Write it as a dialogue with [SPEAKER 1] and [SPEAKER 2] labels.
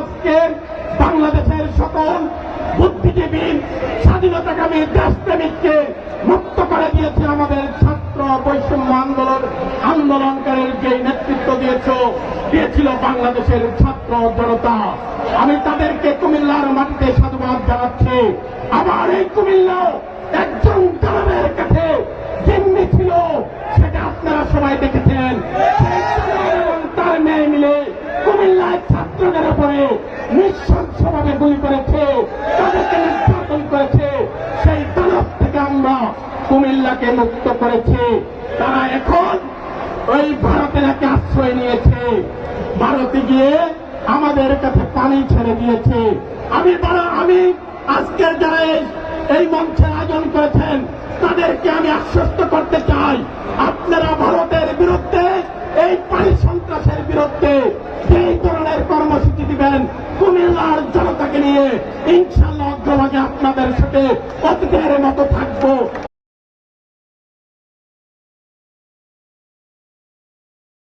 [SPEAKER 1] আজকে বাংলাদেশের সকল বুদ্ধিজীবী স্বাধীনতাকামী দেশপ্রেমিককে মুক্ত করে দিয়েছে আমাদের ছাত্র বৈষম্য আন্দোলনকারীর যে নেতৃত্ব দিয়েছিল বাংলাদেশের ছাত্র জনতা। আমি তাদেরকে কুমিল্লার মাটিতে সাধুবাদ জানাচ্ছি। আবার এই কুমিল্লাও একজন দানবের কাছে জিম্মি ছিল, সেটা আপনারা সবাই দেখেছেন। এবং তার মেয়ে মিলে কুমিল্লার ছাত্রদের উপরে নৃশংসভাবে গুলি করেছে, তাদেরকে নির্যাতন করেছে। সেই দানব থেকে আমরা কুমিল্লাকে মুক্ত করেছি। তারা এখন ওই ভারতের একটা আশ্রয় নিয়েছে, ভারতে গিয়ে আমাদের কাছে পানি ছেড়ে দিয়েছে। আমি আজকের যারা এই মঞ্চের আয়োজন করেছেন তাদেরকে আমি আশ্বস্ত করতে চাই, আপনারা ভারতের বিরুদ্ধে, এই পানি সন্ত্রাসের বিরুদ্ধে যেই ধরনের কর্মসূচি দিবেন কুমিল্লার জনতাকে নিয়ে ইনশাআল্লাহ অগ্রভাগে আপনাদের সাথে অতীতের মতো থাকবো।